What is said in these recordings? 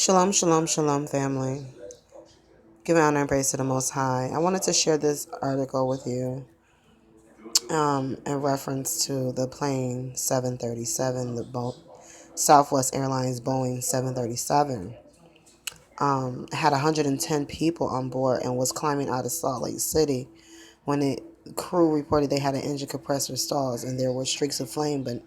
Shalom, shalom, shalom, family. Give honor and praise to the Most High. I wanted to share this article with you in reference to the plane 737, the Southwest Airlines Boeing 737. Had 110 people on board and was climbing out of Salt Lake City when the crew reported they had an engine compressor stalls and there were streaks of flame, but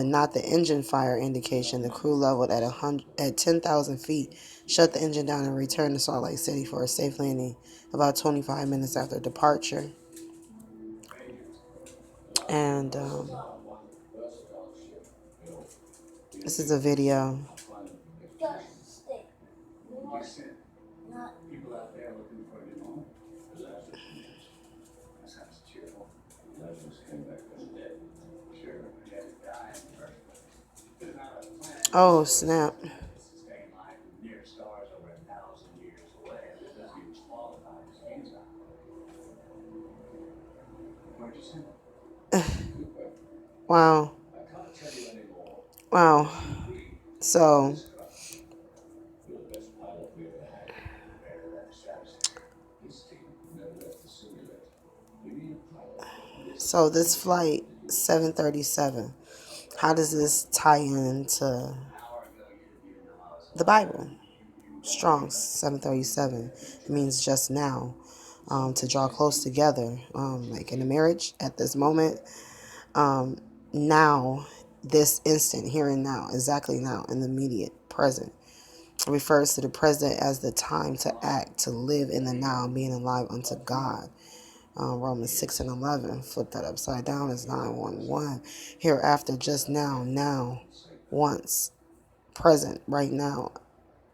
not the engine fire indication. The crew leveled at 10,000 feet, shut the engine down, and returned to Salt Lake City for a safe landing about 25 minutes after departure. And this is a video. Oh, snap. Wow. Wow. So this flight 737, how does this tie into the Bible? Strong's 737. It means just now, to draw close together, like in a marriage at this moment, now, this instant, here and now, exactly now, in the immediate present. It refers to the present as the time to act, to live in the now, being alive unto God. Romans 6 and 11, flip that upside down, is 9:1. Hereafter, just now, now, once, present, right now,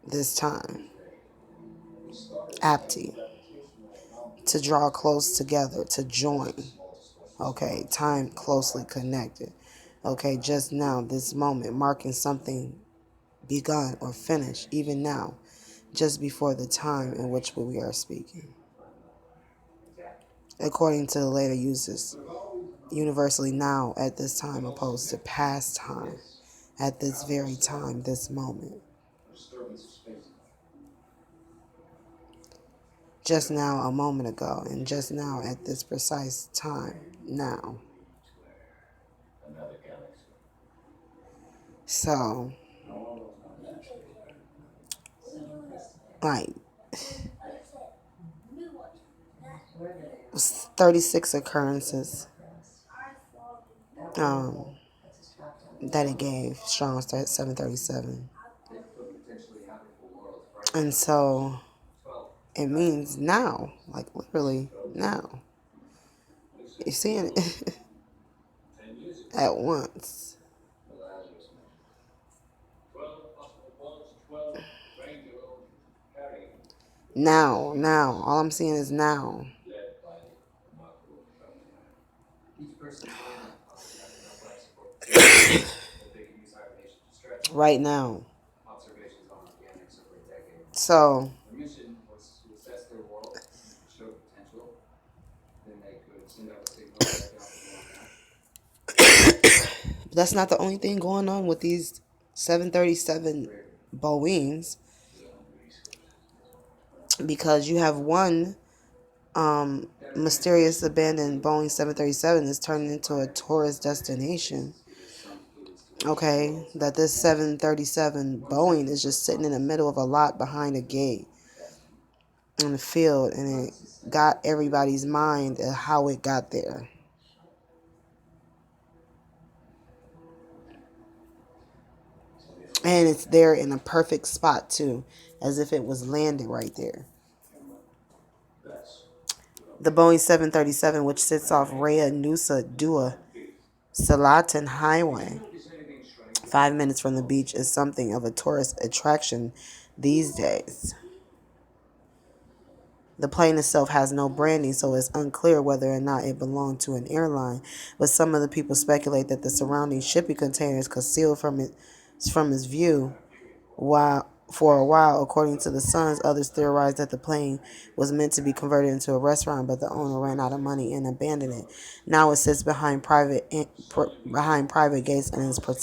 this time. Apti, to draw close together, to join. Okay, time closely connected. Okay, just now, this moment, marking something begun or finished, even now, just before the time in which we are speaking. According to the later uses, universally now, at this time, opposed to past time, at this very time, this moment. Just now, a moment ago, and just now, at this precise time, now. So, like, 36 occurrences that it gave, Strong's 737. And so it means now, like literally now. You're seeing it at once. Now, now. All I'm seeing is now. Right now. So, that's not the only thing going on with these 737 Boeings, because you have one mysterious abandoned Boeing 737 that's turning into a tourist destination. Okay, that this 737 Boeing is just sitting in the middle of a lot behind a gate in the field, and it got everybody's mind of how it got there. And it's there in a perfect spot too, as if it was landed right there. The Boeing 737, which sits off Raya Nusa Dua Selatan Highway, 5 minutes from the beach, is something of a tourist attraction these days. The plane itself has no branding, so it's unclear whether or not it belonged to an airline, but some of the people speculate that the surrounding shipping containers concealed from its view for a while. According to the Suns, others theorized that the plane was meant to be converted into a restaurant, but the owner ran out of money and abandoned it. Now it sits behind private gates and is protected.